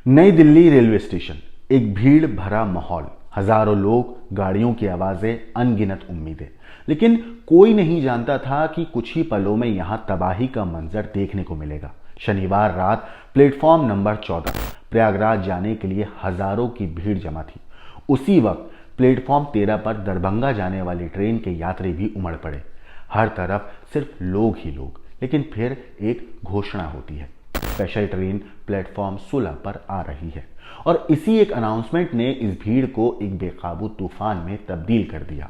नई Delhi railway station, एक भीड़ भरा माहौल, हजारों लोग, गाड़ियों की आवाजें, अनगिनत उम्मीदें। लेकिन कोई नहीं जानता था कि कुछ ही पलों में यहां तबाही का मंजर देखने को मिलेगा। शनिवार रात प्लेटफॉर्म नंबर 14 प्रयागराज जाने के लिए हजारों की भीड़ जमा थी। उसी वक्त प्लेटफॉर्म 13 पर दरभंगा जाने वाली ट्रेन के यात्री भी उमड़ पड़े। हर तरफ सिर्फ लोग ही लोग। लेकिन फिर एक घोषणा होती है, स्पेशल ट्रेन प्लेटफॉर्म 16 पर आ रही है। और इसी एक अनाउंसमेंट ने इस भीड़ को एक बेकाबू तूफान में तब्दील कर दिया।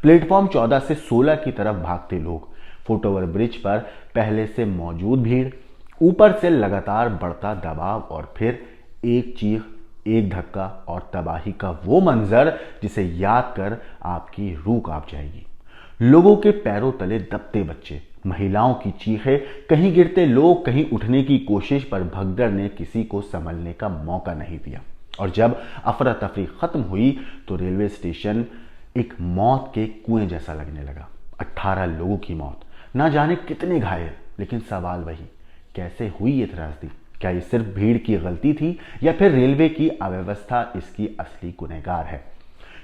प्लेटफॉर्म 14 से 16 की तरफ भागते लोग, फुटओवर ब्रिज पर पहले से मौजूद भीड़, ऊपर से लगातार बढ़ता दबाव और फिर एक चीख, एक धक्का और तबाही का वो मंजर जिसे याद कर आपकी रूह कांप जाएगी। लोगों के पैरों तले दबते बच्चे, महिलाओं की चीखें, कहीं गिरते लोग, कहीं उठने की कोशिश, पर भगदड़ ने किसी को संभलने का मौका नहीं दिया। और जब अफरा तफरी खत्म हुई तो रेलवे स्टेशन एक मौत के कुएं जैसा लगने लगा। 18 लोगों की मौत, ना जाने कितने घायल। लेकिन सवाल वही, कैसे हुई ये त्रासदी? क्या ये सिर्फ भीड़ की गलती थी या फिर रेलवे की अव्यवस्था इसकी असली गुनहगार है?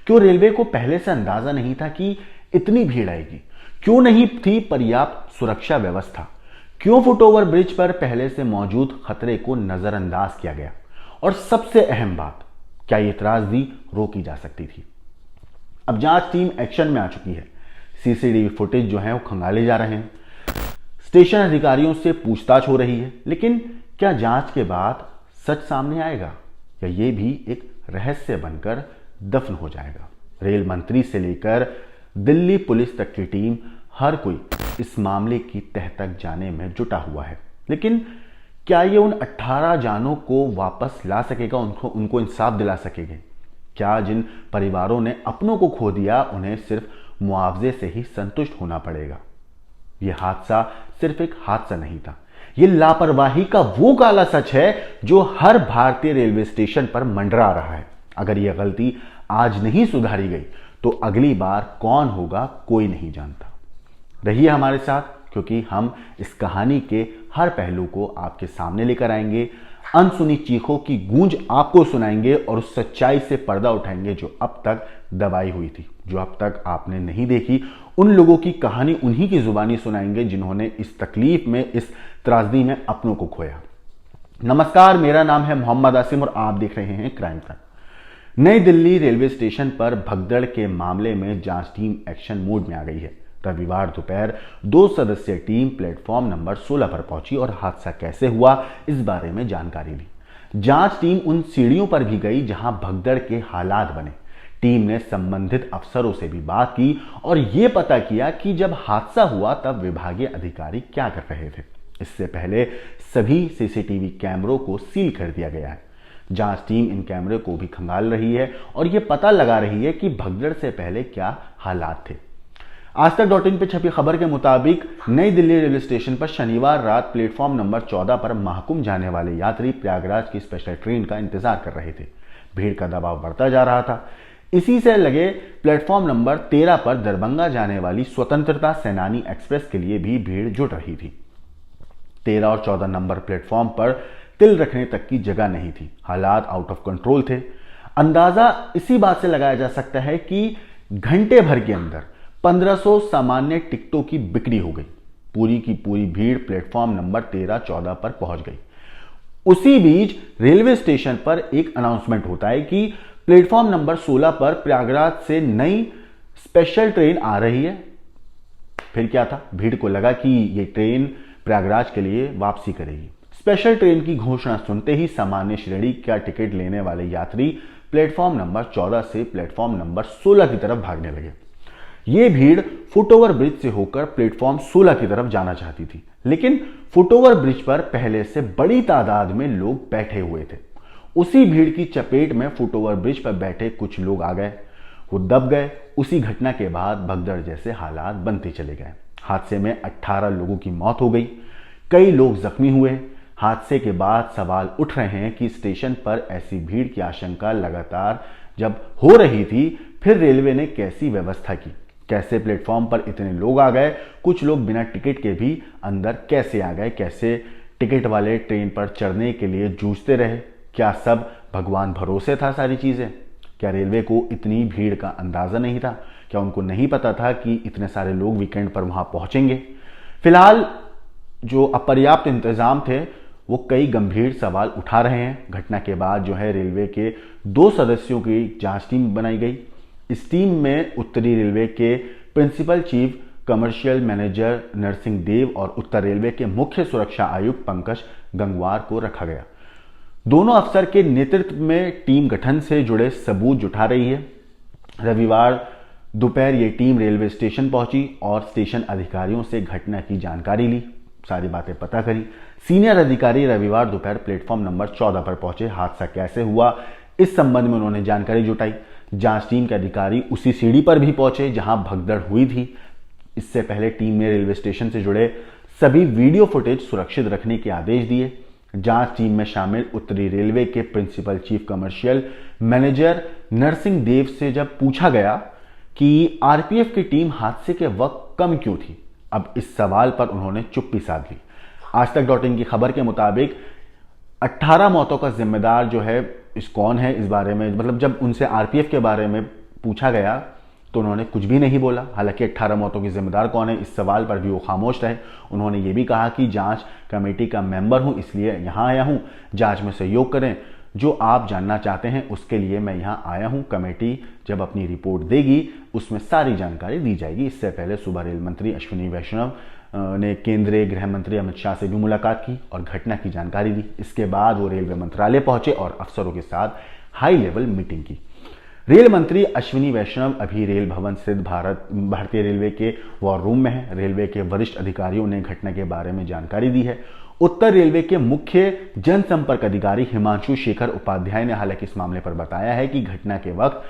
क्यों रेलवे को पहले से अंदाजा नहीं था कि इतनी भीड़ आएगी? क्यों नहीं थी पर्याप्त सुरक्षा व्यवस्था? क्यों फुटओवर ब्रिज पर पहले से मौजूद खतरे को नजरअंदाज किया गया? और सबसे अहम बात, क्या ये त्रासदी रोकी जा सकती थी? अब जांच टीम एक्शन में आ चुकी है। सीसीटीवी फुटेज जो है वो खंगाले जा रहे हैं, स्टेशन अधिकारियों से पूछताछ हो रही है। लेकिन क्या जांच के बाद सच सामने आएगा या ये भी एक रहस्य बनकर दफन हो जाएगा? रेल मंत्री से लेकर दिल्ली पुलिस तक की टीम, हर कोई इस मामले की तह तक जाने में जुटा हुआ है। लेकिन क्या ये उन 18 जानों को वापस ला सकेगा, उनको इंसाफ दिला सकेगा? क्या जिन परिवारों ने अपनों को खो दिया उन्हें सिर्फ मुआवजे से ही संतुष्ट होना पड़ेगा? यह हादसा सिर्फ एक हादसा नहीं था, ये लापरवाही का वो काला सच है जो हर भारतीय रेलवे स्टेशन पर मंडरा रहा है। अगर यह गलती आज नहीं सुधारी गई तो अगली बार कौन होगा कोई नहीं जानता। रहिए हमारे साथ, क्योंकि हम इस कहानी के हर पहलू को आपके सामने लेकर आएंगे, अनसुनी चीखों की गूंज आपको सुनाएंगे और उस सच्चाई से पर्दा उठाएंगे जो अब तक दबाई हुई थी, जो अब तक आपने नहीं देखी। उन लोगों की कहानी उन्हीं की जुबानी सुनाएंगे जिन्होंने इस तकलीफ में, इस त्रासदी में अपनों को खोया। नमस्कार, मेरा नाम है मोहम्मद आसिम और आप देख रहे हैं क्राइम टाइम। नई दिल्ली रेलवे स्टेशन पर भगदड़ के मामले में जांच टीम एक्शन मोड में आ गई है। रविवार दोपहर 2 सदस्यीय टीम प्लेटफॉर्म नंबर 16 पर पहुंची और हादसा कैसे हुआ इस बारे में जानकारी ली। जांच टीम उन सीढ़ियों पर भी गई जहां भगदड़ के हालात बने। टीम ने संबंधित अफसरों से भी बात की और यह पता किया कि जब हादसा हुआ तब विभागीय अधिकारी क्या कर रहे थे। इससे पहले सभी सीसीटीवी कैमरों को सील कर दिया गया है। जांच टीम इन कैमरे को भी खंगाल रही है और यह पता लगा रही है कि भगदड़ से पहले क्या हालात थे। आज तक.in पर छपी खबर के मुताबिक नई दिल्ली रेलवे स्टेशन पर शनिवार रात प्लेटफॉर्म नंबर 14 पर महाकुंभ जाने वाले यात्री प्रयागराज की स्पेशल ट्रेन का इंतजार कर रहे थे। भीड़ का दबाव बढ़ता जा रहा था। इसी से लगे प्लेटफॉर्म नंबर 13 पर दरभंगा जाने वाली स्वतंत्रता सेनानी एक्सप्रेस के लिए भी भीड़ जुट रही थी। 13 और 14 नंबर प्लेटफॉर्म पर तिल रखने तक की जगह नहीं थी। हालात आउट ऑफ कंट्रोल थे। अंदाजा इसी बात से लगाया जा सकता है कि घंटे भर के अंदर 1500 सामान्य टिकटों की बिक्री हो गई। पूरी की पूरी भीड़ प्लेटफॉर्म नंबर 13-14 पर पहुंच गई। उसी बीच रेलवे स्टेशन पर एक अनाउंसमेंट होता है कि प्लेटफॉर्म नंबर 16 पर प्रयागराज से नई स्पेशल ट्रेन आ रही है। फिर क्या था, भीड़ को लगा कि ये ट्रेन प्रयागराज के लिए वापसी करेगी। स्पेशल ट्रेन की घोषणा सुनते ही सामान्य श्रेणी का टिकट लेने वाले यात्री प्लेटफॉर्म नंबर 14 से प्लेटफॉर्म नंबर 16 की तरफ भागने लगे। ये भीड़ फुटओवर ब्रिज से होकर प्लेटफॉर्म 16 की तरफ जाना चाहती थी। लेकिन फुटओवर ब्रिज पर पहले से बड़ी तादाद में लोग बैठे हुए थे। उसी भीड़ की चपेट में फुटओवर ब्रिज पर बैठे कुछ लोग आ गए, वो दब गए। उसी घटना के बाद भगदड़ जैसे हालात बनते चले गए। हादसे में 18 लोगों की मौत हो गई, कई लोग जख्मी हुए। हादसे के बाद सवाल उठ रहे हैं कि स्टेशन पर ऐसी भीड़ की आशंका लगातार जब हो रही थी, फिर रेलवे ने कैसी व्यवस्था की? कैसे प्लेटफॉर्म पर इतने लोग आ गए? कुछ लोग बिना टिकट के भी अंदर कैसे आ गए? कैसे टिकट वाले ट्रेन पर चढ़ने के लिए जूझते रहे? क्या सब भगवान भरोसे था सारी चीज़ें? क्या रेलवे को इतनी भीड़ का अंदाज़ा नहीं था? क्या उनको नहीं पता था कि इतने सारे लोग वीकेंड पर वहाँ पहुँचेंगे? फिलहाल जो अपर्याप्त इंतजाम थे वो कई गंभीर सवाल उठा रहे हैं। घटना के बाद जो है रेलवे के 2 सदस्यों की जांच टीम बनाई गई। इस टीम में उत्तरी रेलवे के principal chief commercial manager Narsingh Dev और उत्तर रेलवे के मुख्य सुरक्षा आयुक्त पंकज गंगवार को रखा गया। दोनों अफसर के नेतृत्व में टीम गठन से जुड़े सबूत जुटा रही है। रविवार दोपहर ये टीम रेलवे स्टेशन पहुंची और स्टेशन अधिकारियों से घटना की जानकारी ली, सारी बातें पता करी। सीनियर अधिकारी रविवार दोपहर प्लेटफॉर्म नंबर 14 पर पहुंचे। हादसा कैसे हुआ इस संबंध में उन्होंने जानकारी जुटाई। जांच टीम के अधिकारी उसी सीढ़ी पर भी पहुंचे जहां भगदड़ हुई थी। इससे पहले टीम ने रेलवे स्टेशन से जुड़े सभी वीडियो फुटेज सुरक्षित रखने के आदेश दिए। जांच टीम में शामिल उत्तरी रेलवे के principal chief commercial manager Narsingh Dev से जब पूछा गया कि आरपीएफ की टीम हादसे के वक्त कम क्यों थी, अब इस सवाल पर उन्होंने चुप्पी साध ली। आज तक .in की खबर के मुताबिक 18 मौतों का जिम्मेदार जो है इस कौन है, इस बारे में मतलब जब उनसे आरपीएफ के बारे में पूछा गया तो उन्होंने कुछ भी नहीं बोला। हालांकि 18 मौतों की जिम्मेदार कौन है इस सवाल पर भी वो खामोश रहे। उन्होंने ये भी कहा कि जांच कमेटी का मेंबर हूं इसलिए यहां आया हूं, जांच में सहयोग करें, जो आप जानना चाहते हैं उसके लिए मैं यहां आया हूं। कमेटी जब अपनी रिपोर्ट देगी उसमें सारी जानकारी दी जाएगी। इससे पहले सुबह रेल मंत्री अश्विनी वैष्णव ने केंद्रीय गृह मंत्री अमित शाह से भी मुलाकात की और घटना की जानकारी दी। इसके बाद वो रेलवे मंत्रालय पहुंचे और अफसरों के साथ हाई लेवल मीटिंग की। रेल मंत्री अश्विनी वैष्णव अभी रेल भवन स्थित भारतीय रेलवे के वॉर रूम में है। रेलवे के वरिष्ठ अधिकारियों ने घटना के बारे में जानकारी दी है। उत्तर रेलवे के मुख्य जनसंपर्क अधिकारी हिमांशु शेखर उपाध्याय ने हालांकि इस मामले पर बताया है कि घटना के वक्त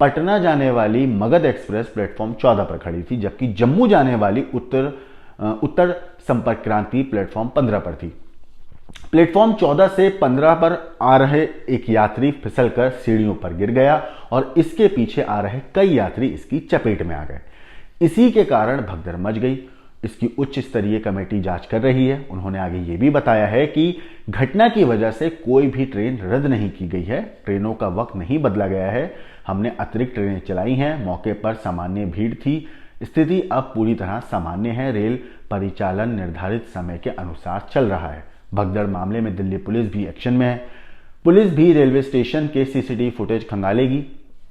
पटना जाने वाली मगध एक्सप्रेस प्लेटफॉर्म 14 पर खड़ी थी, जबकि जम्मू जाने वाली उत्तर संपर्क क्रांति प्लेटफॉर्म 15 पर थी। प्लेटफॉर्म 14 से 15 पर आ रहे एक यात्री फिसलकर सीढ़ियों पर गिर गया और इसके पीछे आ रहे कई यात्री इसकी चपेट में आ गए। इसी के कारण भगदड़ मच गई। इसकी उच्च स्तरीय कमेटी जांच कर रही है। उन्होंने आगे ये भी बताया है कि घटना की वजह से कोई भी ट्रेन रद्द नहीं की गई है, ट्रेनों का वक्त नहीं बदला गया है, हमने अतिरिक्त ट्रेनें चलाई हैं, मौके पर सामान्य भीड़ थी, स्थिति अब पूरी तरह सामान्य है, रेल परिचालन निर्धारित समय के अनुसार चल रहा है। भगदड़ मामले में दिल्ली पुलिस भी एक्शन में है। पुलिस भी रेलवे स्टेशन के सीसीटीवी फुटेज खंगालेगी।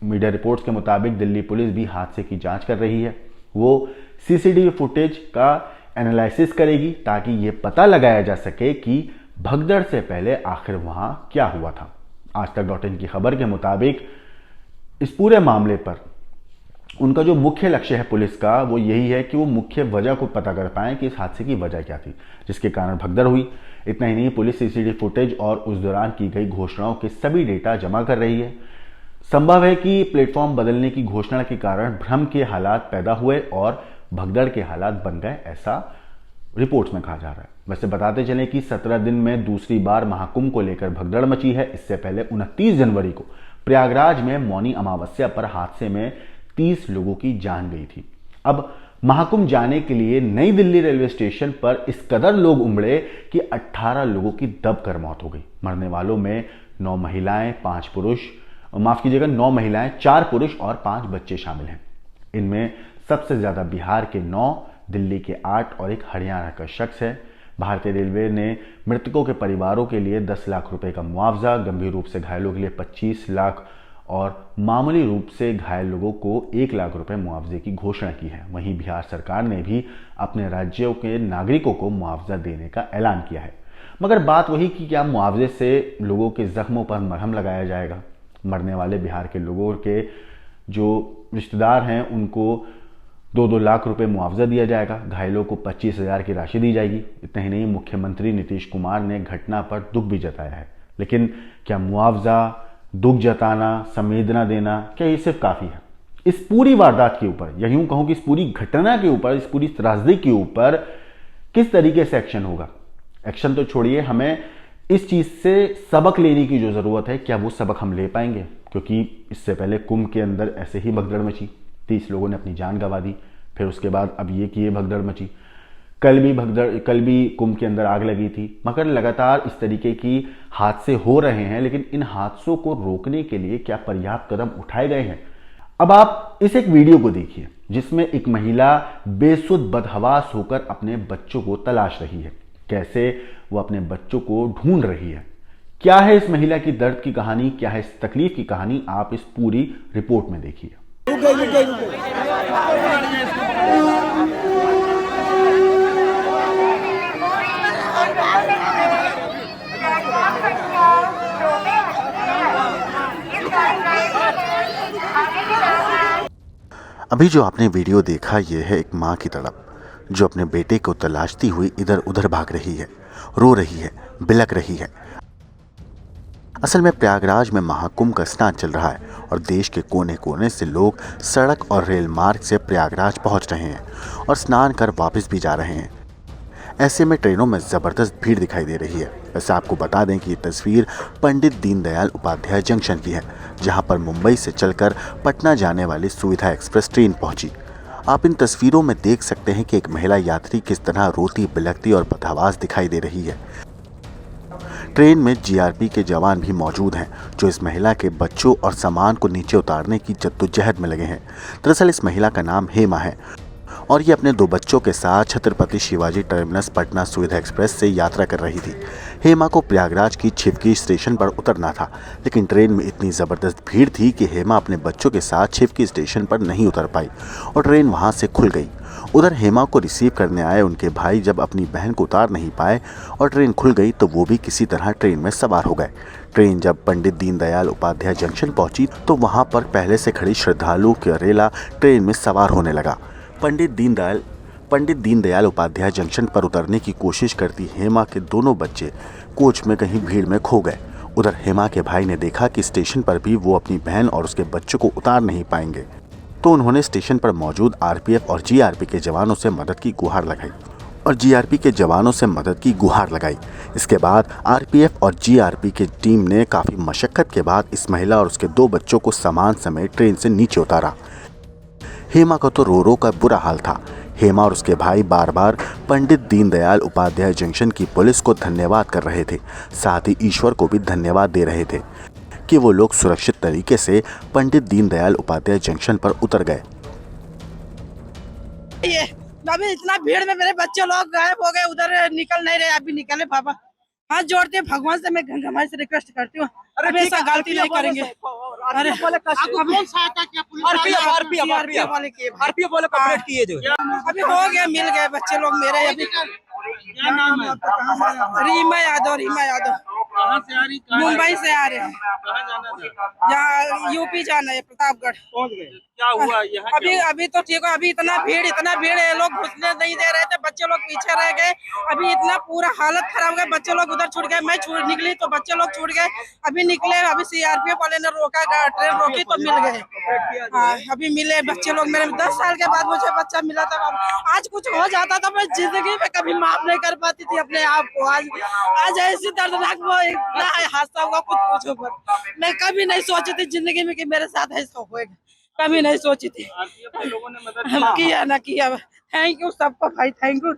मीडिया रिपोर्ट्स के मुताबिक दिल्ली पुलिस भी हादसे की जांच कर रही है। वो सीसीटीवी फुटेज का एनालिसिस करेगी ताकि ये पता लगाया जा सके कि भगदड़ से पहले आखिर वहां क्या हुआ था। आज तक .in की खबर के मुताबिक इस पूरे मामले पर उनका जो मुख्य लक्ष्य है पुलिस का वो यही है कि वो मुख्य वजह को पता कर पाएं कि इस हादसे की वजह क्या थी जिसके कारण भगदड़ हुई। इतना ही नहीं, पुलिस सीसीटीवी फुटेज और उस दौरान की गई घोषणाओं के सभी डेटा जमा कर रही है। संभव है कि प्लेटफॉर्म बदलने की घोषणा के कारण भ्रम के हालात पैदा हुए और भगदड़ के हालात बन गए, ऐसा रिपोर्ट्स में कहा जा रहा है। वैसे बताते चलें कि 17 दिन में दूसरी बार महाकुंभ को लेकर भगदड़ मची है। इससे पहले 29 जनवरी को प्रयागराज में मौनी अमावस्या पर हादसे में 30 लोगों की जान गई थी। अब महाकुंभ जाने के लिए नई दिल्ली रेलवे स्टेशन पर इस कदर लोग उमड़े कि 18 लोगों की दबकर मौत हो गई। मरने वालों में 9 महिलाएं, 5 पुरुष, 9 महिलाएं, 4 पुरुष और 5 बच्चे शामिल हैं। इनमें सबसे ज्यादा बिहार के 9, दिल्ली के 8 और एक हरियाणा का शख्स है। भारतीय रेलवे ने मृतकों के परिवारों के लिए 10 लाख रुपए का मुआवजा, गंभीर रूप से घायलों के लिए 25 लाख और मामूली रूप से घायल लोगों को 1 लाख रुपए मुआवजे की घोषणा की है। वहीं बिहार सरकार ने भी अपने राज्यों के नागरिकों को मुआवजा देने का ऐलान किया है। मगर बात वही कि क्या मुआवजे से लोगों के जख्मों पर मरहम लगाया जाएगा? मरने वाले बिहार के लोगों के जो रिश्तेदार हैं उनको 2-2 लाख रुपए मुआवजा दिया जाएगा, घायलों को 25,000 की राशि दी जाएगी। इतना ही नहीं, मुख्यमंत्री नीतीश कुमार ने घटना पर दुख भी जताया है। लेकिन क्या मुआवजा, दुख जताना, संवेदना देना, क्या ये सिर्फ काफी है? इस पूरी वारदात के ऊपर या यूं कहूं कि इस पूरी घटना के ऊपर, इस पूरी त्रासदी के ऊपर किस तरीके से एक्शन होगा? एक्शन तो छोड़िए, हमें इस चीज से सबक लेने की जो जरूरत है, क्या वो सबक हम ले पाएंगे? क्योंकि इससे पहले कुंभ के अंदर ऐसे ही भगदड़ मची, 30 लोगों ने अपनी जान गंवा दी, फिर उसके बाद अब ये कि ये भगदड़ मची। कल भी कुंभ के अंदर आग लगी थी। मगर लगातार इस तरीके की हादसे हो रहे हैं, लेकिन इन हादसों को रोकने के लिए क्या पर्याप्त कदम उठाए गए हैं? अब आप इस एक वीडियो को देखिए जिसमें एक महिला बेसुध बदहवास होकर अपने बच्चों को तलाश रही है। कैसे वो अपने बच्चों को ढूंढ रही है। क्या है इस महिला की दर्द की कहानी, क्या है इस तकलीफ की कहानी, आप इस पूरी रिपोर्ट में देखिए। अभी जो आपने वीडियो देखा, ये है एक माँ की तड़प जो अपने बेटे को तलाशती हुई इधर उधर भाग रही है, रो रही है, बिलक रही है। असल में प्रयागराज में महाकुंभ का स्नान चल रहा है और देश के कोने कोने से लोग सड़क और रेल मार्ग से प्रयागराज पहुंच रहे हैं और स्नान कर वापस भी जा रहे हैं। ऐसे में ट्रेनों में ज़बरदस्त भीड़ दिखाई दे रही है। वैसे आपको बता दें कि ये तस्वीर पंडित दीनदयाल उपाध्याय जंक्शन की है, जहां पर मुंबई से चलकर पटना जाने वाली सुविधा एक्सप्रेस ट्रेन पहुंची। आप इन तस्वीरों में देख सकते हैं कि एक महिला यात्री किस तरह रोती बिलखती और बदहवास दिखाई दे रही है। ट्रेन में जीआरपी के जवान भी मौजूद हैं, जो इस महिला के बच्चों और सामान को नीचे उतारने की जद्दोजहद में लगे हैं। दरअसल इस महिला का नाम हेमा है और ये अपने 2 बच्चों के साथ छत्रपति शिवाजी टर्मिनस पटना सुविधा एक्सप्रेस से यात्रा कर रही थी। हेमा को प्रयागराज की छिवकी स्टेशन पर उतरना था, लेकिन ट्रेन में इतनी ज़बरदस्त भीड़ थी कि हेमा अपने बच्चों के साथ छिवकी स्टेशन पर नहीं उतर पाई और ट्रेन वहां से खुल गई। उधर हेमा को रिसीव करने आए उनके भाई जब अपनी बहन को उतार नहीं पाए और ट्रेन खुल गई तो वो भी किसी तरह ट्रेन में सवार हो गए। ट्रेन जब पंडित दीनदयाल उपाध्याय जंक्शन पहुंची तो वहां पर पहले से खड़ी श्रद्धालुओं का रेला ट्रेन में सवार होने लगा। पंडित दीनदयाल उपाध्याय जंक्शन पर उतरने की कोशिश करती हेमा के दोनों बच्चे कोच में कहीं भीड़ में खो गए। उधर हेमा के भाई ने देखा कि स्टेशन पर भी वो अपनी बहन और उसके बच्चों को उतार नहीं पाएंगे, तो उन्होंने स्टेशन पर मौजूद आरपीएफ और जीआरपी के जवानों से मदद की गुहार लगाई। इसके बाद आरपीएफ और जीआरपी की टीम ने काफ़ी मशक्कत के बाद इस महिला और उसके 2 बच्चों को सामान समेत ट्रेन से नीचे उतारा। हेमा का तो रो रो का बुरा हाल था। हेमा और उसके भाई बार बार पंडित दीनदयाल उपाध्याय जंक्शन की पुलिस को धन्यवाद कर रहे थे, साथ ही ईश्वर को भी धन्यवाद दे रहे थे कि वो लोग सुरक्षित तरीके से पंडित दीनदयाल उपाध्याय जंक्शन पर उतर गए। अभी इतना भीड़ में मेरे बच्चे लोग गायब हो गए, उधर निकल नहीं रहे। अभी निकले पापा, हाथ जोड़ते हैं भगवान से, मैं गंगा से रिक्वेस्ट करती हूँ, अरे ऐसा गलती नहीं करेंगे। अरे अभी हो गया, मिल गए बच्चे लोग मेरे। अभी क्या नाम है? रीमा यादव। कहाँ से आ रही? मुंबई से आ रहे हैं। कहाँ जाना था? यहाँ यूपी जाना है, प्रतापगढ़। पहुँच गए? क्या हुआ यहाँ? अभी तो ठीक है। अभी इतना भीड़ है, लोग घुसने नहीं दे रहे थे, बच्चे लोग पीछे रह गए। अभी इतना पूरा हालत खराब हो गया, बच्चे लोग उधर छूट गए। मैं निकली तो बच्चे लोग छूट गए। अभी निकले, अभी सीआरपीएफ वाले ने रोका, ट्रेन रोकी तो मिल गए। हाँ, अभी मिले बच्चे लोग मेरे। 10 साल के बाद मुझे बच्चा मिला था। आज कुछ हो जाता था, मैं जिंदगी में कभी माफ नहीं कर पाती थी अपने आप को। आज ऐसी दर्दनाक इतना हादसा हुआ, कुछ पूछो मत। मैं कभी नहीं सोची थी जिंदगी में कि मेरे साथ ऐसा होएगा, कभी नहीं सोची थी। लोगों ने मदद किया ना किया। थैंक यू सबको भाई, थैंक यू।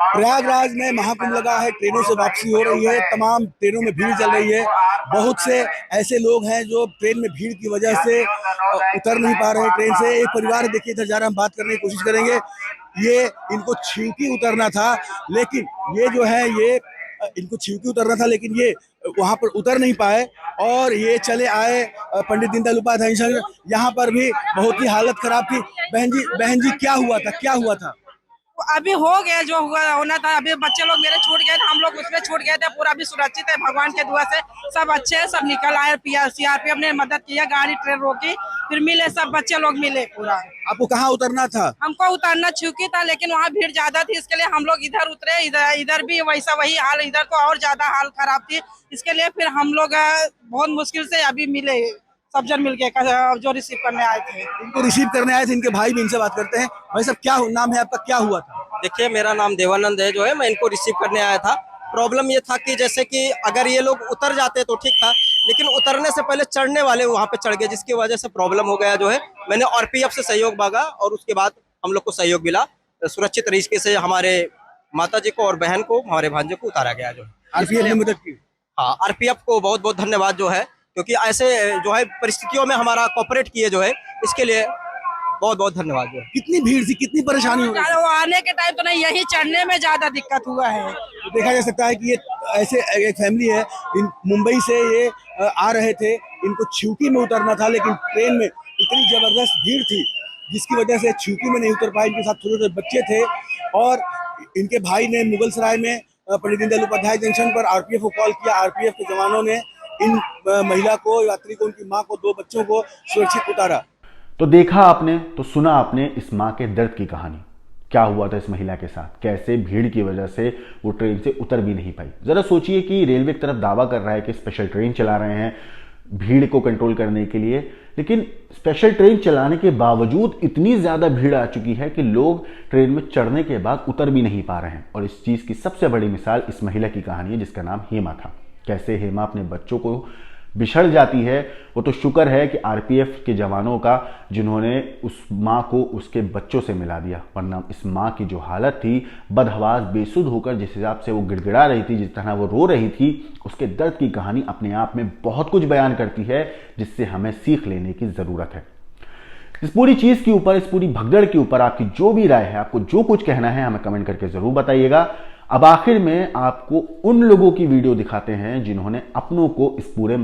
प्रयागराज में महाकुंभ लगा है, ट्रेनों से वापसी हो रही है, तमाम ट्रेनों में भीड़ चल रही है। बहुत से ऐसे लोग हैं जो ट्रेन में भीड़ की वजह से उतर नहीं पा रहे हैं ट्रेन से। एक परिवार देखिए इधर जा रहा है, हम बात करने की कोशिश करेंगे। ये इनको छिवकी उतरना था, लेकिन ये जो है ये इनको छिवकी उतरना था, लेकिन ये वहां पर उतर नहीं पाए और ये चले आए पंडित दीनदयाल उपाध्याय जंक्शन। यहाँ पर भी बहुत ही हालत खराब थी। बहन जी क्या हुआ था? अभी हो गया जो होना था। अभी बच्चे लोग मेरे छूट गए थे, हम लोग उसमें छूट गए थे। पूरा अभी सुरक्षित है भगवान के दुआ से, सब अच्छे हैं, सब निकल आए। सीआरपीएफ ने मदद किया, गाड़ी ट्रेन रोकी, फिर मिले, सब बच्चे लोग मिले। पूरा आपको कहाँ उतरना था? हमको उतरना छिवकी था, लेकिन वहाँ भीड़ ज्यादा थी, इसके लिए हम लोग इधर उतरे। इधर भी वही हाल, इधर तो और ज्यादा हाल खराब थी। इसके लिए फिर हम लोग बहुत मुश्किल से अभी मिले, सब जन मिल के जो रिसीव करने आए थे। इनको रिसीव करने आए थे इनके भाई भी, इनसे बात करते हैं। भाई साहब क्या नाम है आपका, क्या हुआ था? देखिए, मेरा नाम देवानंद है। जो है मैं इनको रिसीव करने आया था। प्रॉब्लम ये था कि जैसे कि अगर ये लोग उतर जाते तो ठीक था, लेकिन उतरने से पहले चढ़ने वाले वहाँ पे चढ़ गए, जिसकी वजह से प्रॉब्लम हो गया। जो है मैंने आरपीएफ से सहयोग मांगा और उसके बाद हम लोग को सहयोग मिला सुरक्षित तरीके से हमारे माता जी को और बहन को, हमारे भांजे को उतारा गया जो है। आरपीएफ ने मदद की। हाँ, आरपीएफ को बहुत बहुत धन्यवाद जो है, क्योंकि ऐसे जो है परिस्थितियों में हमारा कोऑपरेट किए जो है, इसके लिए बहुत बहुत धन्यवाद जो है। कितनी भीड़ थी, कितनी परेशानी हो रही थी? वो आने के टाइम तो नहीं, यही चढ़ने में ज्यादा दिक्कत हुआ है। तो देखा जा सकता है कि ये ऐसे एक फैमिली है, मुंबई से ये आ रहे थे, इनको छिवकी में उतरना था, लेकिन ट्रेन में इतनी जबरदस्त भीड़ थी जिसकी वजह से छिवकी में नहीं उतर पाए। इनके साथ छोटे छोटे बच्चे थे और इनके भाई ने मुगल सराय में पंडित दीनदयाल उपाध्याय जंक्शन पर आरपीएफ को कॉल किया। आरपीएफ के जवानों ने इन महिला को, यात्री को, उनकी मां को, 2 बच्चों को सुरक्षित उतारा। तो देखा आपने, तो सुना आपने इस माँ के दर्द की कहानी। क्या हुआ था इस महिला के साथ, कैसे भीड़ की वजह से वो ट्रेन से उतर भी नहीं पाई। जरा सोचिए कि रेलवे की तरफ दावा कर रहा है कि स्पेशल ट्रेन चला रहे हैं भीड़ को कंट्रोल करने के लिए, लेकिन स्पेशल ट्रेन चलाने के बावजूद इतनी ज्यादा भीड़ आ चुकी है कि लोग ट्रेन में चढ़ने के बाद उतर भी नहीं पा रहे हैं। और इस चीज की सबसे बड़ी मिसाल इस महिला की कहानी है जिसका नाम हेमा था। कैसे हेमा अपने बच्चों को बिछड़ जाती है। वो तो शुक्र है कि आरपीएफ के जवानों का, जिन्होंने उस माँ को उसके बच्चों से मिला दिया, वरना इस माँ की जो हालत थी, बदहवास बेसुध होकर जिस हिसाब से वो गिड़गिड़ा रही थी, जिस तरह वो रो रही थी, उसके दर्द की कहानी अपने आप में बहुत कुछ बयान करती है, जिससे हमें सीख लेने की जरूरत है। इस पूरी चीज के ऊपर, इस पूरी भगदड़ के ऊपर आपकी जो भी राय है, आपको जो कुछ कहना है, हमें कमेंट करके जरूर बताइएगा। अब आखिर में आपको उन लोगों की वीडियो दिखाते हैं जिन्होंने अपनों को इस पूरे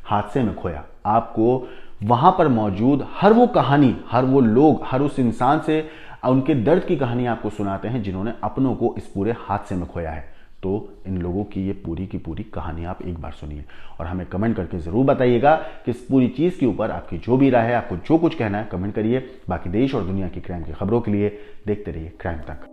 हादसे में खोया। आपको वहां पर मौजूद हर वो कहानी, हर वो लोग, हर उस इंसान से उनके दर्द की कहानी आपको सुनाते हैं जिन्होंने अपनों को इस पूरे हादसे में खोया है। तो इन लोगों की ये पूरी की पूरी कहानी आप एक बार सुनिए और हमें कमेंट करके जरूर बताइएगा कि इस पूरी चीज के ऊपर आपकी जो भी राय है, आपको जो कुछ कहना है, कमेंट करिए। बाकी देश और दुनिया की क्राइम की खबरों के लिए देखते रहिए क्राइम तक।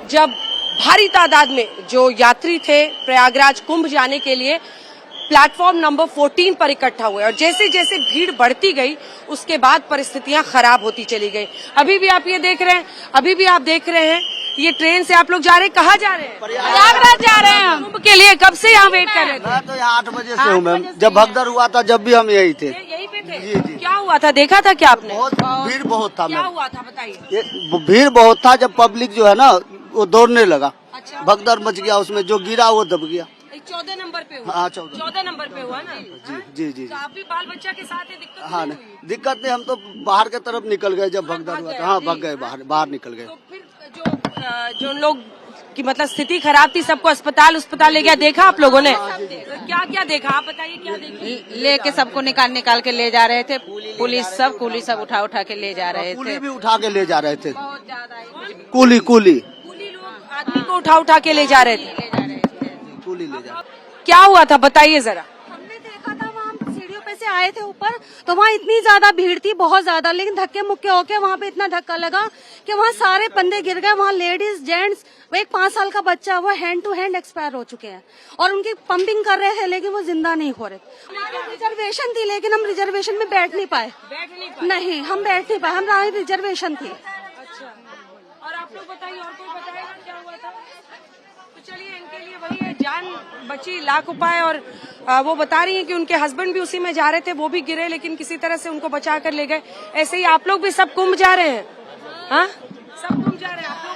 जब भारी तादाद में जो यात्री थे प्रयागराज कुंभ जाने के लिए प्लेटफॉर्म नंबर 14 पर इकट्ठा हुए और जैसे जैसे भीड़ बढ़ती गई उसके बाद परिस्थितियां खराब होती चली गई। अभी भी आप ये देख रहे हैं, अभी भी आप देख रहे हैं, ये ट्रेन से आप लोग जा रहे हैं, कहाँ जा रहे हैं? प्रयागराज जा रहे हैं। कुंभ के लिए कब से यहाँ वेट कर रहे थे? मैं तो यहाँ 8 बजे से हूँ मैम। जब भगदड़ हुआ था जब भी हम यही थे। यहीं पे थे? जी जी। क्या हुआ था, देखा था क्या आपने? बहुत भीड़ बहुत था क्या मैम। हुआ था बताइए। ये भीड़ बहुत था, जब पब्लिक जो है ना वो दौड़ने लगा। अच्छा। भगदड़ मच गया, उसमें जो गिरा वो दब गया। 14 नंबर पे हुआ। हाँ 14 नंबर पे हुआ ना? जी जी। तो आप भी बाल बच्चा के साथ दिक्कत हाँ नहीं नहीं हुई? दिक्कत नहीं, हम तो बाहर के तरफ निकल गए जब भगदड़ हुआ था। हाँ भाग गए, बाहर निकल गए। तो फिर जो लोग की मतलब स्थिति खराब थी, सबको अस्पताल ले गया, देखा आप लोगों ने? क्या क्या देखा आप बताइए, क्या देखा? लेके सबको निकाल के ले जा रहे थे। पुलिस सब उठा के ले जा रहे थे। कुली भी उठा के ले जा रहे थे। बहुत ज्यादा कुली लोग आदमी को उठा के ले जा रहे थे। कुली ले जा। क्या हुआ था बताइए जरा। हमने देखा था, वहाँ सीढ़ियों पे से आए थे ऊपर, तो वहाँ इतनी ज्यादा भीड़ थी, बहुत ज्यादा, लेकिन धक्के मुक्के होके वहाँ पे इतना धक्का लगा कि वहाँ सारे बंदे गिर गए। वहाँ लेडीज, जेंट्स, एक 5 साल का बच्चा, वो हैंड टू हैंड एक्सपायर हो चुके हैं और उनकी पंपिंग कर रहे थे, लेकिन वो जिंदा नहीं हो रहे। हमारी रिजर्वेशन थी, लेकिन हम रिजर्वेशन में बैठ नहीं पाए। नहीं, हम बैठ नहीं पाए, हमारी रिजर्वेशन थी। अच्छा, और आप लोग बताइए, और कोई बताएगा क्या हुआ था? तो चलिए, इनके लिए वही है, जान बची लाख उपाय। और वो बता रही हैं कि उनके हस्बैंड भी उसी में जा रहे थे, वो भी गिरे, लेकिन किसी तरह से उनको बचा कर ले गए। ऐसे ही आप लोग भी सब कुंभ जा रहे हैं? हाँ, सब कुंभ जा रहे हैं आप लोग?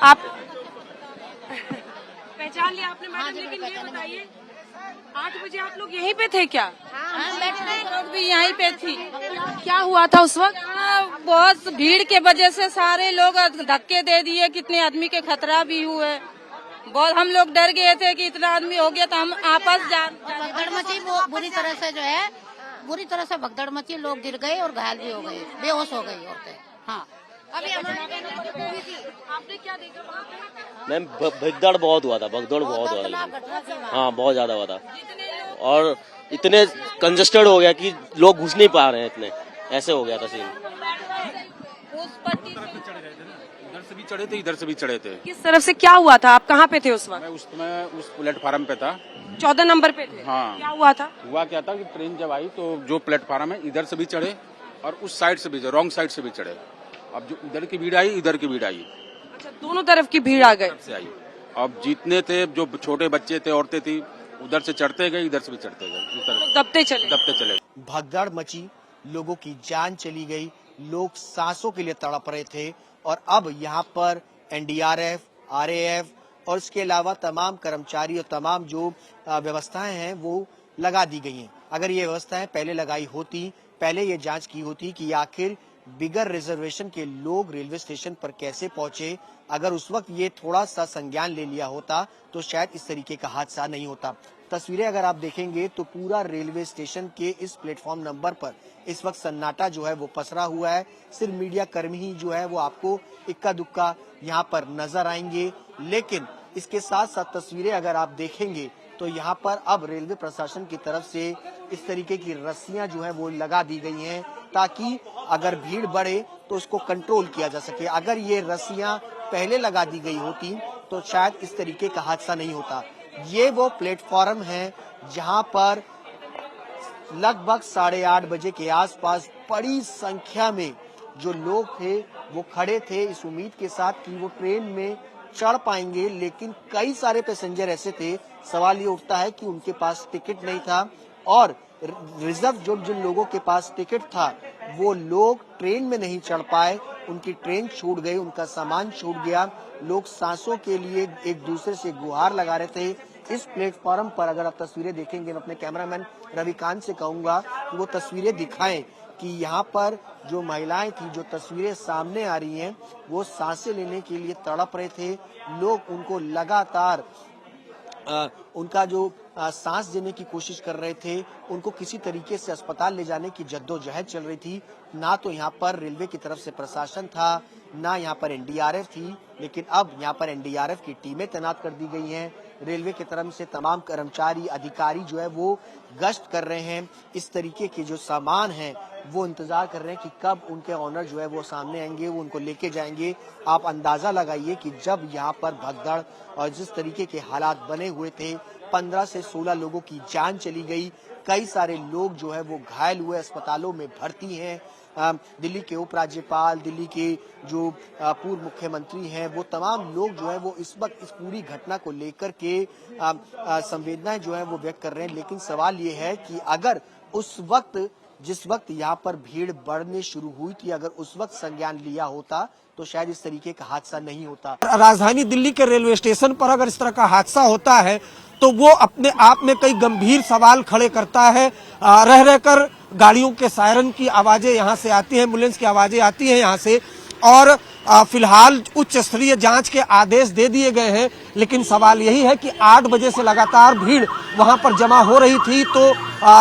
आप पहचान लिया आपने मैडम, लेकिन ये बताइए 8 बजे आप लोग यहीं पे थे क्या? लोग भी यहीं पे थी। क्या हुआ था उस वक्त? बहुत भीड़ के वजह से सारे लोग धक्के दे दिए, कितने आदमी के खतरा भी हुए। बहुत हम लोग डर गए थे कि इतना आदमी हो गया, तो हम आपस भगदड़ मची, वो बुरी तरह से जो है, बुरी तरह से भगदड़ मची, लोग गिर गए और घायल भी हो गए, बेहोश हो गई औरतें। हाँ, अभी हमारे हुई थी, आपने क्या देखा वहाँ पे? मैम भगदड़ बहुत हुआ था, भगदड़ बहुत हुआ था। हाँ, बहुत ज्यादा हुआ था और इतने कंजस्टेड हो गया कि लोग घुस नहीं पा रहे हैं, इतने ऐसे हो गया था सीन। उस पट्टी से इधर से भी चढ़े थे, इधर से भी चढ़े थे। किस तरफ से क्या हुआ था? आप कहाँ पे थे उस वक्त? मैं उस प्लेटफार्म पे था, 14 नंबर पे थे। हाँ। क्या हुआ था? हुआ क्या था कि ट्रेन जब आई तो जो प्लेटफार्म है इधर से भी चढ़े और उस साइड से भी, रॉन्ग साइड से भी चढ़े। अब जो इधर की भीड़ आई, इधर की भीड़ आई। अच्छा, दोनों तरफ की भीड़ आ गई से आई। अब जितने थे, जो छोटे बच्चे थे, औरतें थी, उधर से चढ़ते गए, इधर से भी चढ़ते गए, दबते चले। भगदड़ मची, लोगों की जान चली गई, लोग सांसों के लिए तड़प रहे थे और अब यहाँ पर एनडीआरएफ, आरएएफ और इसके अलावा तमाम कर्मचारी और तमाम जो व्यवस्थाएं हैं वो लगा दी गई हैं। अगर ये व्यवस्थाएं पहले लगाई होती, पहले ये जांच की होती कि आखिर बिगर रिजर्वेशन के लोग रेलवे स्टेशन पर कैसे पहुंचे, अगर उस वक्त ये थोड़ा सा संज्ञान ले लिया होता तो शायद इस तरीके का हादसा नहीं होता। तस्वीरें अगर आप देखेंगे तो पूरा रेलवे स्टेशन के इस प्लेटफॉर्म नंबर पर इस वक्त सन्नाटा जो है वो पसरा हुआ है। सिर्फ मीडिया कर्मी ही जो है वो आपको इक्का दुक्का यहाँ पर नजर आएंगे, लेकिन इसके साथ साथ तस्वीरें अगर आप देखेंगे तो यहाँ पर अब रेलवे प्रशासन की तरफ से इस तरीके की रस्सियां जो है वो लगा दी गई हैं ताकि अगर भीड़ बढ़े तो उसको कंट्रोल किया जा सके। अगर ये रस्सियां पहले लगा दी गई होती तो शायद इस तरीके का हादसा नहीं होता। ये वो प्लेटफॉर्म है जहां पर लगभग 8:30 बजे के आसपास बड़ी संख्या में जो लोग थे वो खड़े थे इस उम्मीद के साथ कि वो ट्रेन में चढ़ पाएंगे, लेकिन कई सारे पैसेंजर ऐसे थे, सवाल ये उठता है कि उनके पास टिकट नहीं था और रिजर्व जो जिन लोगों के पास टिकट था वो लोग ट्रेन में नहीं चढ़ पाए, उनकी ट्रेन छूट गई, उनका सामान छूट गया। लोग सांसों के लिए एक दूसरे से गुहार लगा रहे थे। इस प्लेटफॉर्म पर अगर आप तस्वीरें देखेंगे, मैं अपने कैमरामैन रविकांत से कहूंगा कि वो तस्वीरें दिखाएं कि यहाँ पर जो महिलाएं थी, जो तस्वीरें सामने आ रही हैं, वो सांसें लेने के लिए तड़प रहे थे। लोग उनको लगातार उनका जो सांस देने की कोशिश कर रहे थे, उनको किसी तरीके से अस्पताल ले जाने की जद्दोजहद चल रही थी। ना तो यहाँ पर रेलवे की तरफ से प्रशासन था, ना यहाँ पर एनडीआरएफ थी, लेकिन अब यहाँ पर एनडीआरएफ की टीमें तैनात कर दी गई हैं। रेलवे की तरफ से तमाम कर्मचारी, अधिकारी जो है वो गश्त कर रहे हैं। इस तरीके के जो सामान हैं वो इंतजार कर रहे हैं कि कब उनके ऑनर जो है वो सामने आएंगे, वो उनको लेके जाएंगे। आप अंदाजा लगाइए कि जब यहाँ पर भगदड़ और जिस तरीके के हालात बने हुए थे, 15 से 16 लोगों की जान चली गई, कई सारे लोग जो है वो घायल हुए, अस्पतालों में भर्ती हैं। दिल्ली के उपराज्यपाल, दिल्ली के जो पूर्व मुख्यमंत्री हैं, वो तमाम लोग जो है वो इस वक्त इस पूरी घटना को लेकर के संवेदनाएं जो है वो व्यक्त कर रहे हैं। लेकिन सवाल ये है कि अगर उस वक्त, जिस वक्त यहाँ पर भीड़ बढ़ने शुरू हुई थी, अगर उस वक्त संज्ञान लिया होता तो शायद इस तरीके का हादसा नहीं होता। राजधानी दिल्ली के रेलवे स्टेशन पर अगर इस तरह का हादसा होता है तो वो अपने आप में कई गंभीर सवाल खड़े करता है। रह रहकर गाड़ियों के सायरन की आवाजें यहाँ से आती हैं, एम्बुलेंस की आवाजें आती हैं यहाँ से, और फिलहाल उच्च स्तरीय जांच के आदेश दे दिए गए हैं। लेकिन सवाल यही है कि 8 बजे से लगातार भीड़ वहां पर जमा हो रही थी, तो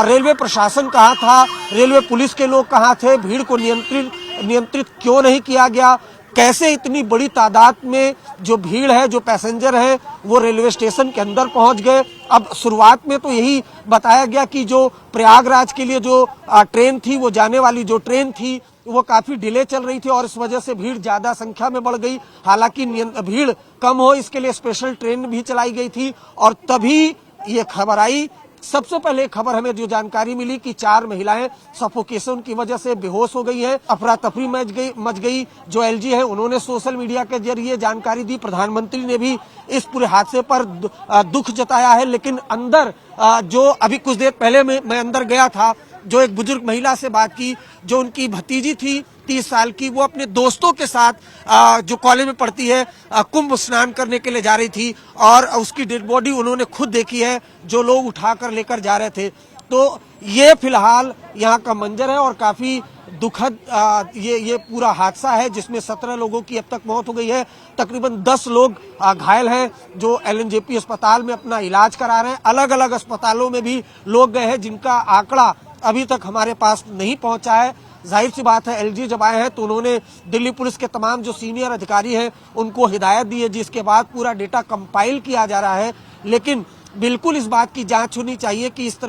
रेलवे प्रशासन कहाँ था, रेलवे पुलिस के लोग कहाँ थे, भीड़ को नियंत्रित क्यों नहीं किया गया, कैसे इतनी बड़ी तादाद में जो भीड़ है, जो पैसेंजर है, वो रेलवे स्टेशन के अंदर पहुंच गए। अब शुरुआत में तो यही बताया गया कि जो प्रयागराज के लिए जो ट्रेन थी, वो जाने वाली जो ट्रेन थी वो काफी डिले चल रही थी और इस वजह से भीड़ ज्यादा संख्या में बढ़ गई। हालांकि भीड़ कम हो इसके लिए स्पेशल ट्रेन भी चलाई गई थी और तभी ये खबर आई। सबसे पहले खबर हमें जो जानकारी मिली कि 4 महिलाएं सफोकेशन की वजह से बेहोश हो गई हैं। अफरा तफरी मच गई। जो एलजी है उन्होंने सोशल मीडिया के जरिए जानकारी दी, प्रधानमंत्री ने भी इस पूरे हादसे पर दुख जताया है। लेकिन अंदर जो अभी कुछ देर पहले मैं अंदर गया था, जो एक बुजुर्ग महिला से बात की, जो उनकी भतीजी थी 30 साल की, वो अपने दोस्तों के साथ जो कॉलेज में पढ़ती है कुंभ स्नान करने के लिए जा रही थी और उसकी डेड बॉडी उन्होंने खुद देखी है, जो लोग उठाकर लेकर जा रहे थे। तो ये फिलहाल यहाँ का मंजर है और काफी दुखद ये पूरा हादसा है जिसमें 17 लोगों की अब तक मौत हो गई है। तकरीबन 10 लोग घायल हैं जो एलएनजेपी अस्पताल में अपना इलाज करा रहे हैं। अलग अलग अस्पतालों में भी लोग गए हैं जिनका आंकड़ा अभी तक हमारे पास नहीं पहुंचा है। जाहिर सी बात है एलजी जब आए हैं तो उन्होंने दिल्ली पुलिस के तमाम जो सीनियर अधिकारी हैं उनको हिदायत दी है, जिसके बाद पूरा डेटा कंपाइल किया जा रहा है। लेकिन बिल्कुल इस बात की जांच होनी चाहिए कि इस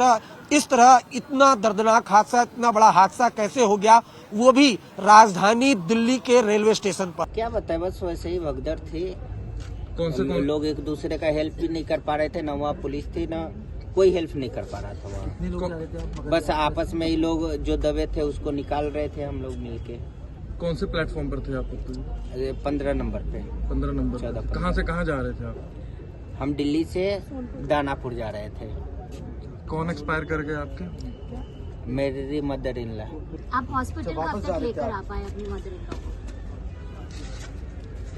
तरह इतना दर्दनाक हादसा, इतना बड़ा हादसा कैसे हो गया, वो भी राजधानी दिल्ली के रेलवे स्टेशन पर। क्या बताए, बस वैसे ही भगदड़ थी। कौन लोग एक दूसरे का हेल्प भी नहीं कर पा रहे थे, ना वहाँ पुलिस थी ना कोई हेल्प नहीं कर पा रहा था वहाँ। बस आपस में ही लोग जो दबे थे उसको निकाल रहे थे हम लोग मिलके। कौन से प्लेटफॉर्म पर थे आप? 15 नंबर पे। 15 नंबर। कहाँ से कहाँ जा रहे थे आप? हम दिल्ली से दानापुर जा रहे थे। कौन एक्सपायर कर गए आपके? मेरी मदर इन लॉ। आप हॉस्पिटल कब तक लेकर आ पाए अपनी मदर इन लॉ को?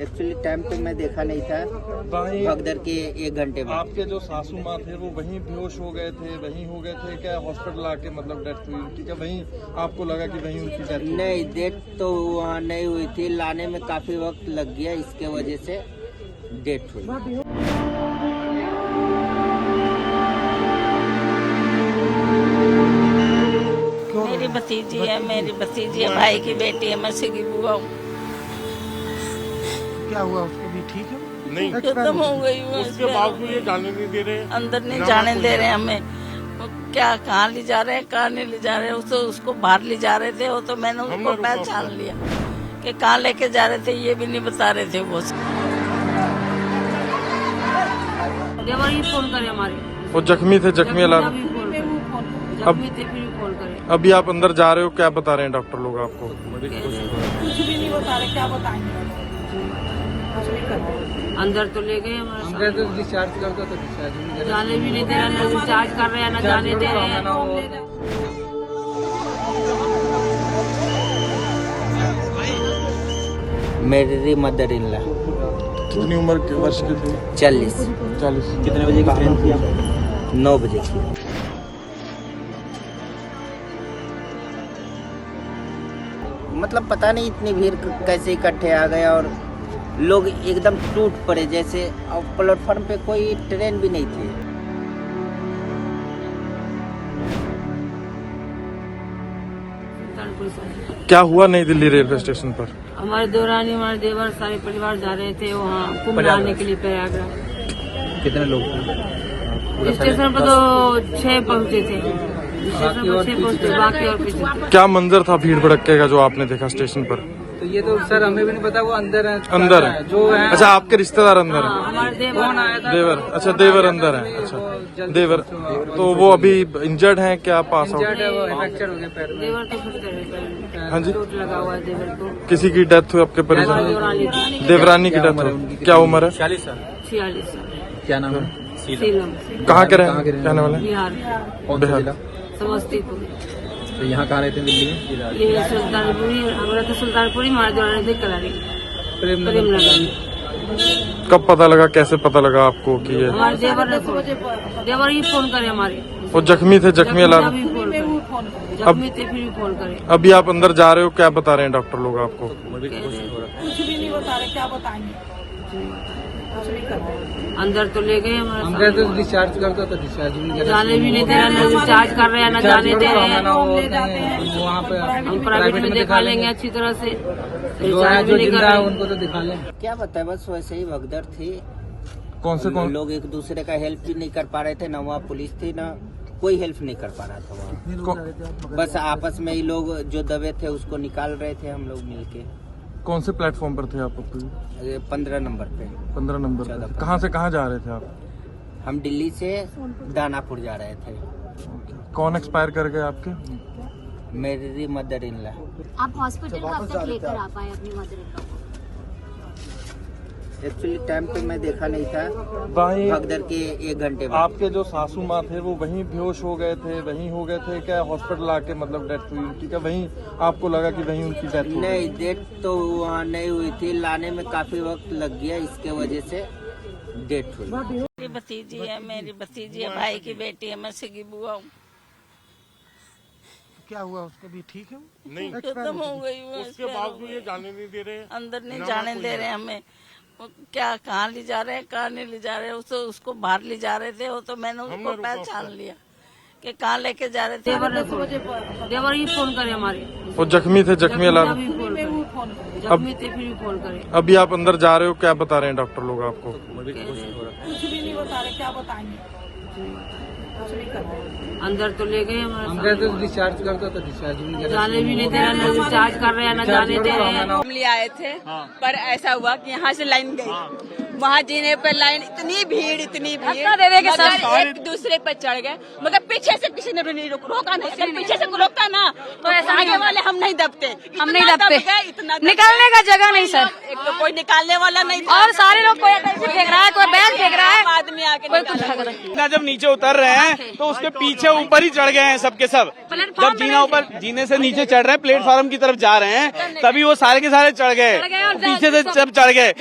एक्चुअली टाइम तो मैं देखा नहीं था, भगदड़ के 1 घंटे में। आपके जो सासू माँ थे वो वहीं बेहोश हो गए थे क्या हॉस्पिटल आके मतलब डेथ हुई उनकी? क्या वहीं आपको लगा कि वहीं उनकी डेथ? नहीं, डेथ तो वहाँ नहीं हुई थी, लाने में काफी वक्त लग गया, इसके वजह से डेथ हुई। मेरी भतीजी है, भाई की बेटी है, मैं सिगी बुआ हूँ। क्या हुआ उसको भी ठीक है? नहीं, खत्म हो गई वो। उसके बावजूद ये जाने नहीं दे रहे, अंदर नहीं जाने दे रहे हमें। क्या कहाँ ले जा रहे हैं, कहाँ नहीं ले जा रहे हैं। उसको बाहर ले जा रहे थे, वो तो मैंने उसको पहचान लिया कि कहाँ लेके जा रहे थे, ये भी नहीं बता रहे थे वो। फोन करे हमारे, वो जख्मी थे, जख्मी अभी आप अंदर जा रहे हो, क्या बता रहे हैं डॉक्टर लोग आपको? कुछ भी नहीं बता रहे, क्या बताएंगे? अंदर तो ले गए हमारे, तो डिस्चार्ज कर दो, तो डिस्चार्ज जाने भी नहीं दे रहे, ना डिस्चार्ज कर रहे हैं ना जाने दे रहे हैं। मेरी मदर इन लॉ। कितनी उम्र के वर्ष की थी? 40। कितने बजे की ट्रेन थी? 9 बजे की। मतलब पता नहीं इतनी भीड़ कैसे इकट्ठे आ गया और लोग एकदम टूट पड़े जैसे, और प्लेटफॉर्म पे कोई ट्रेन भी नहीं थी। क्या हुआ नई दिल्ली रेलवे स्टेशन पर? हमारे देवरानी, हमारे देवर, सारे परिवार जा रहे थे वहाँ कुंभ आने के लिए प्रयागराज। कितने लोग थे? स्टेशन पर तो 6 पहुँचे थे, स्टेशन पर 6 पहुँचे, बाकी और पीछे। क्या मंजर था भीड़ भड़के का जो आपने देखा स्टेशन पर? तो ये तो सर हमें भी नहीं पता, वो अंदर है जो है। अच्छा, आपके रिश्तेदार अंदर हैं? हमारे देवर। अच्छा, देवर अंदर है। अच्छा, देवर तो वो अभी इंजर्ड हैं क्या? Pass out? देवर तो हाँ जी, चोट लगा हुआ है देवर को। किसी की डेथ हुई आपके परिजन? देवरानी की डेथ हुई। क्या उम्र है? 46 साल। क्या नाम है? सीलम। कहाँ के रहने वाले? बिहार, समस्तीपुर। तो यहाँ कहाँ रहते हैं दिल्ली में? ये सुल्तानपुरी, हमारा तो सुल्तानपुरी, हमारे दौरान थे करारी, प्रेमनगर। कब पता लगा, कैसे पता लगा आपको कि ये? हमारे देवर ही फोन करे हमारे। वो जख्मी थे, जख्मी जख्मी थे, फिर फोन करे। अभी आप अंदर जा रहे हो, क्या बता रहे हैं डॉक्टर लोग आपको? कुछ भी नहीं बता रहे, क्या बताएंगे? अंदर तो ले गए हमारे, तो डिस्चार्ज कर दो, तो डिस्चार्ज जाने भी नहीं दे रहे, ना डिस्चार्ज कर रहे हैं ना जाने दे रहे हैं। वहाँ पे हम प्राइवेट में दिखा लेंगे अच्छी तरह से, जो जिंदा है उनको तो दिखा लें। क्या बताए, बस वैसे ही भगदड़ थी। कौन लोग एक दूसरे का हेल्प भी नहीं कर पा रहे थे, ना वहाँ पुलिस थी ना कोई हेल्प नहीं कर पा रहा था वहाँ। बस आपस में ही लोग जो दबे थे उसको निकाल रहे थे हम लोग मिलके। कौन से प्लेटफॉर्म पर थे आप? 15 नंबर पे। 15 नंबर। कहाँ से कहाँ जा रहे थे आप? हम दिल्ली से दानापुर जा रहे थे। कौन एक्सपायर कर गए आपके? मेरी मदर इन लॉ। आप हॉस्पिटल कब तक लेकर आ पाए अपनी मदर इन लॉ को? एक्चुअली टाइम तो मैं देखा नहीं था, भगदड़ के 1 घंटे में। आपके जो सासू माँ थे वो वहीं बेहोश हो गए थे क्या हॉस्पिटल आके मतलब डेथ हुई उनकी? क्या वहीं आपको लगा कि वहीं उनकी डेथ हुई? नहीं, डेथ तो वहाँ नहीं हुई थी, लाने में काफी वक्त लग गया, इसके वजह से डेथ हुई। मेरी भतीजी है, भाई की बेटी है, मैं सिगी बुआ हूँ। क्या हुआ उसको भी ठीक है? नहीं, खत्म हो गई वो। उसके बावजूद ये जाने नहीं दे रहे, अंदर नहीं जाने दे रहे हमें। क्या कहाँ ले जा रहे हैं, कहाँ नहीं ले जा रहे हैं। उसको बाहर ले जा रहे थे, वो तो मैंने उसको पहचान लिया कि कहाँ लेके जा रहे थे। देवर ही फोन करे हमारे, वो जख्मी थे, जख्मी इलाज। अभी आप अंदर जा रहे हो, क्या बता रहे हैं डॉक्टर लोग आपको? कुछ भी नहीं बता रहे, क्या बताएंगे? कुछ नहीं कर रहे। अंदर तो ले गए हमारे, हम कहते तो डिस्चार्ज करता था, डिस्चार्ज भी जाने भी नहीं दे रहे, न डिस्चार्ज कर रहे हैं न जाने दे रहे हैं। हम ले आए थे, पर ऐसा हुआ कि यहाँ से लाइन गई, वहाँ जीने पर लाइन, इतनी भीड़ मगर एक दूसरे पर चढ़ गए, मगर पीछे से किसी ने भी नहीं रोका नहीं। अगर पीछे से रोकता ना तो आगे वाले हम नहीं दबते, इतना निकलने का जगह नहीं सर, एक तो कोई निकालने वाला नहीं था, और सारे लोग कोई फेंक रहा है, कोई बैग फेंक रहा है, आदमी आके ना। जब नीचे उतर रहे हैं तो उसके पीछे ऊपर ही चढ़ गए हैं सबके सब। जब जीना ऊपर, जीने से नीचे चढ़ रहे हैं, प्लेटफॉर्म की तरफ जा रहे हैं, तभी वो सारे के सारे चढ़ गए, पीछे से सब चढ़ गए।